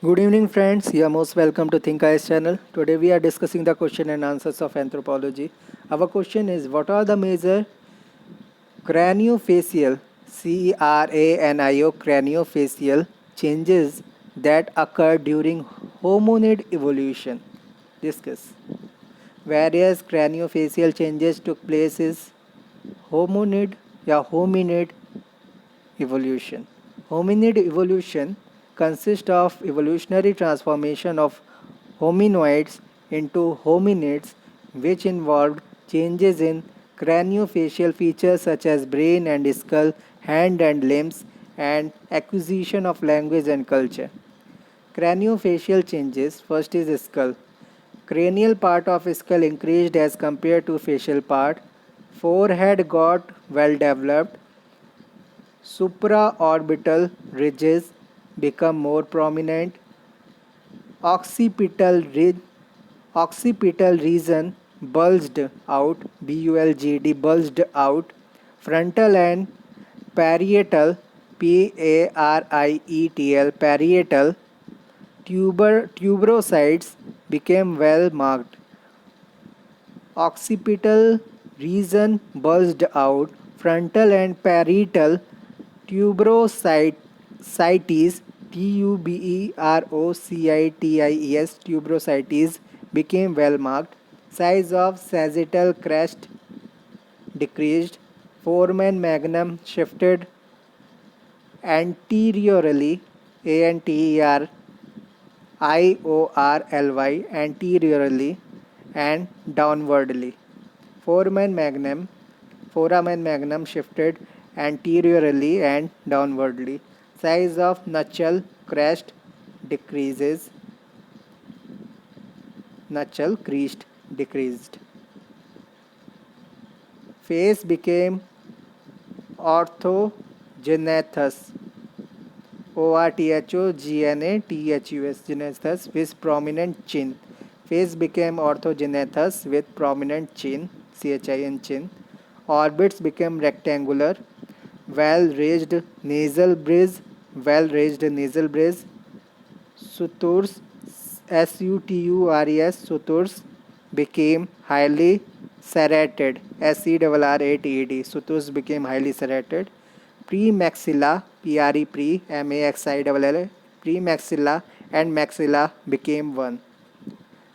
Good evening, friends. You are most welcome to Think IS channel. Today we are discussing the question and answers of anthropology. Our question is: what are the major craniofacial craniofacial changes that occur during hominid evolution? Discuss. Various craniofacial changes took place in hominid evolution. Hominid evolution consists of evolutionary transformation of hominoids into hominids, which involved changes in craniofacial features such as brain and skull, hand and limbs, and acquisition of language and culture. Craniofacial changes. First is skull. Cranial part of skull increased as compared to facial part. Forehead got well developed. Supraorbital ridges become more prominent. Occipital ridge, occipital region bulged out. Bulged out. Frontal and parietal parietal tuberocytes became well marked. Occipital region bulged out. Frontal and parietal tuberosities, tuberosities became well marked. Size of sagittal crest decreased. Foramen magnum shifted anteriorly, anteriorly and downwardly. Foramen magnum Foramen magnum shifted anteriorly and downwardly. Size of nutshell crest decreases. Nutshell crest decreased. Face became orthognathous. Orthognathous with prominent chin. Face became orthognathous with prominent chin. Chin. Orbits became rectangular. Well raised nasal bridge. Sutures sutures became highly serrated. Sutures became highly serrated. Premaxilla premaxilla and maxilla became one.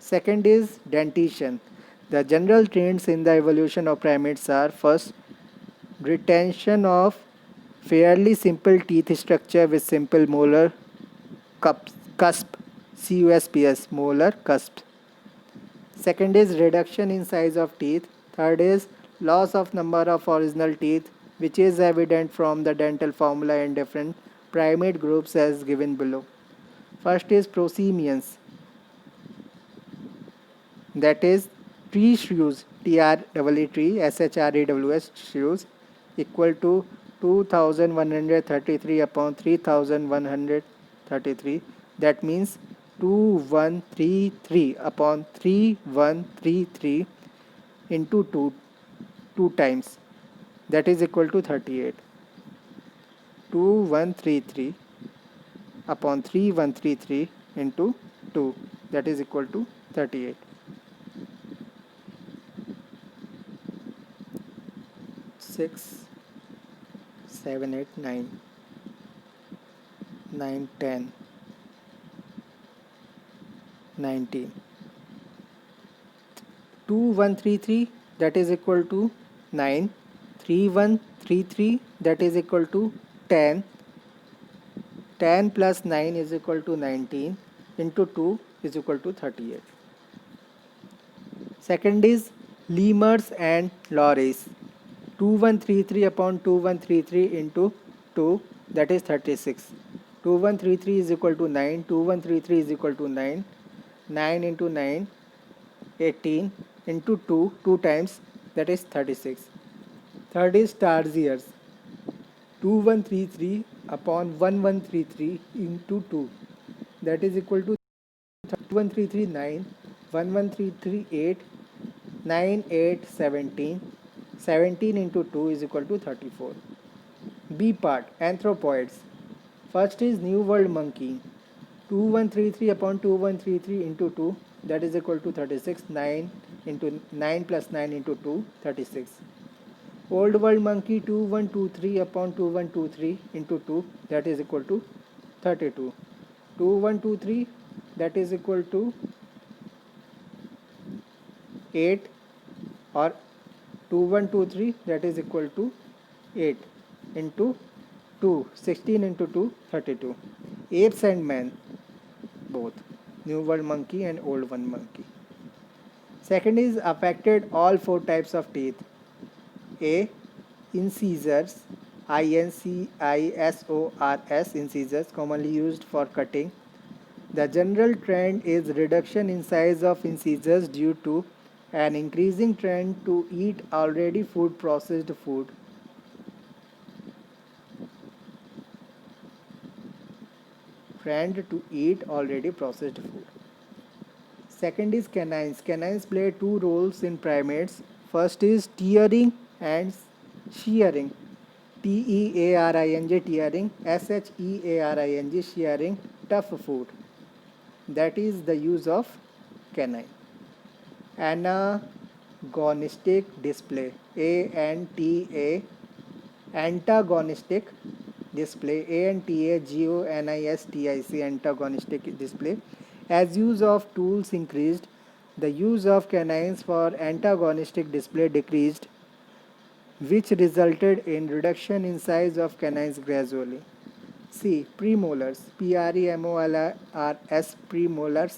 Second is dentition. The general trends in the evolution of primates are: first, retention of fairly simple teeth structure with simple molar cusp, molar cusp. Second is reduction in size of teeth. Third is loss of number of original teeth, which is evident from the dental formula in different primate groups as given below. First is prosimians, that is tree shrews, shrews equal to 2133 upon 3133. That means 2133 upon 3133 into 2 times, that is equal to 38. 2133 upon 3133 into 2, that is equal to 38. 6, 7, 8, 9, 9, 10, 19. 2133, that is equal to 9. 3133, that is equal to 10. 10 plus 9 is equal to 19 into 2 is equal to 38. Second is lemurs and lories. 2133 upon 2133 into 2, that is 36. 2133 is equal to 9. 2133 is equal to 9. 9 into 9, 18 into 2 times, that is 36. Third is tarsiers. 2133 upon 1133 into 2, that is equal to 2133 9, 1133 8, 9 8 17. 17 into 2 is equal to 34. B part, anthropoids. First is New World monkey. 2133 upon 2133 into 2, that is equal to 36. 9 into 9 plus 9 into 2, 36. Old world monkey 2123 upon 2123 into 2, that is equal to 32. 2123, that is equal to 8, or 2123, that is equal to 8 into 2, 16 into 2, 32. Apes and man, both new world monkey and old one monkey. Second is affected all four types of teeth. A. Incisors, incisors, incisors, commonly used for cutting. The general trend is reduction in size of incisors due to an increasing trend to eat already food processed food. Trend to eat already processed food. Second is canines. Canines play two roles in primates. First is tearing and shearing. Tearing, tearing, shearing, shearing tough food. That is the use of canine. Anagonistic display. ANTA, antagonistic display. ANTAGONISTIC, antagonistic display. As use of tools increased, the use of canines for antagonistic display decreased, which resulted in reduction in size of canines gradually. C. Premolars. Premolars. Premolars.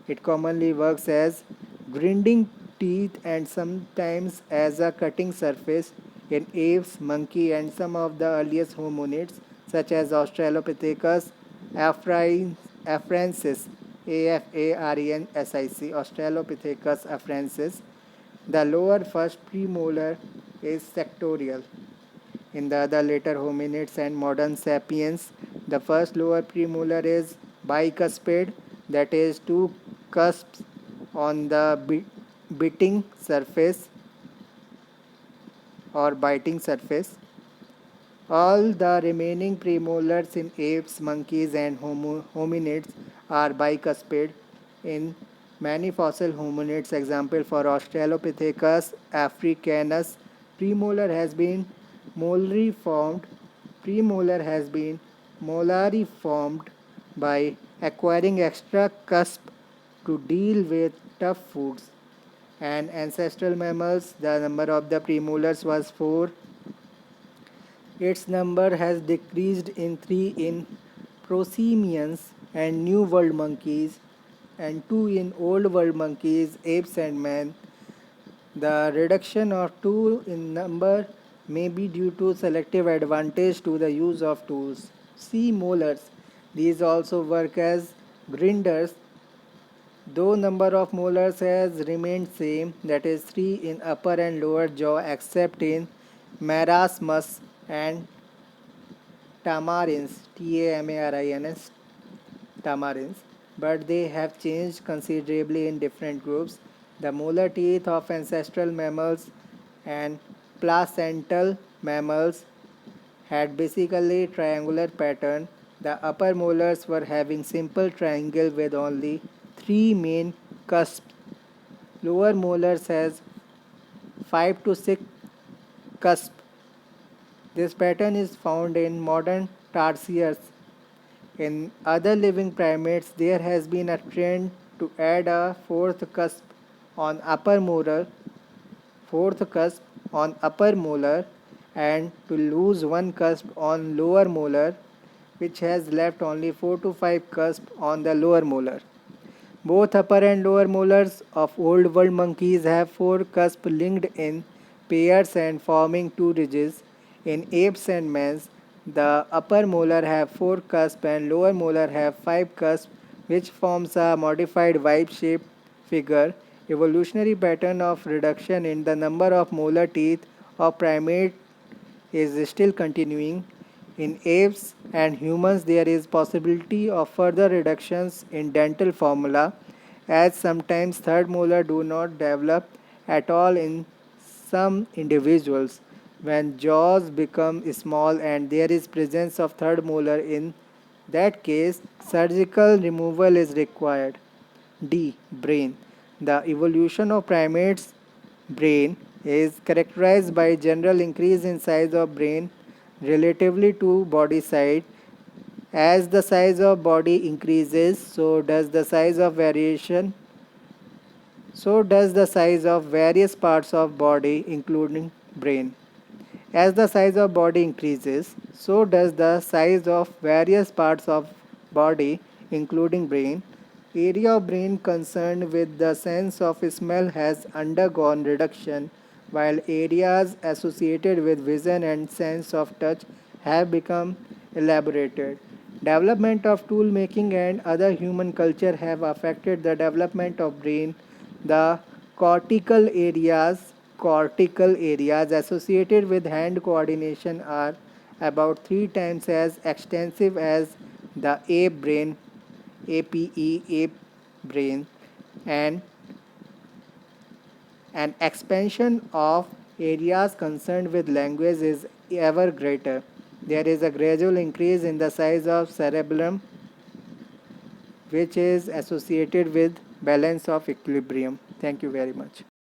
It commonly works as grinding teeth and sometimes as a cutting surface in apes, monkey, and some of the earliest hominids such as Australopithecus afrensis, AFARENSIC, Australopithecus afrensis. The lower first premolar is sectorial. In the other later hominids and modern sapiens, the first lower premolar is bicuspid, that is two cusps on the biting surface or biting surface. All the remaining premolars in apes, monkeys, and hominids are bicuspid. In many fossil hominids, example for Australopithecus africanus, premolar has been molary formed. Premolar has been molary formed by acquiring extra cusp to deal with tough foods. And ancestral mammals, the number of the premolars was 4. Its number has decreased in 3 in prosimians and New World monkeys, and 2 in Old World monkeys, apes and man. The reduction of 2 in number may be due to selective advantage to the use of tools. C. Molars. These also work as grinders. Though number of molars has remained same, that is 3 in upper and lower jaw except in marasmus and tamarins, tamarins, tamarins, but they have changed considerably in different groups. The molar teeth of ancestral mammals and placental mammals had basically triangular pattern. The upper molars were having simple triangle with only 3 main cusps. Lower molars has 5 to 6 cusps. This pattern is found in modern tarsiers. In other living primates, there has been a trend to add a fourth cusp on upper molar, and to lose one cusp on lower molar, which has left only 4 to 5 cusps on the lower molar. Both upper and lower molars of old world monkeys have 4 cusps linked in pairs and forming 2 ridges. In apes and mans, the upper molar have 4 cusps and lower molar have 5 cusps, which forms a modified vibe-shaped figure. Evolutionary pattern of reduction in the number of molar teeth of primate is still continuing. In apes and humans, there is possibility of further reductions in dental formula, as sometimes third molar do not develop at all in some individuals. When jaws become small and there is presence of third molar in that case, surgical removal is required. D. Brain. The evolution of primates' brain is characterized by general increase in size of brain relatively to body size. As the size of body increases, so does the size of various parts of body including brain. As the size of body increases, so does the size of various parts of body including brain. Area of brain concerned with the sense of smell has undergone reduction, while areas associated with vision and sense of touch have become elaborated. Development of tool making and other human culture have affected the development of brain. The cortical areas associated with hand coordination are about 3 times as extensive as the ape brain, and an expansion of areas concerned with language is ever greater. There is a gradual increase in the size of cerebellum, which is associated with balance of equilibrium. Thank you very much.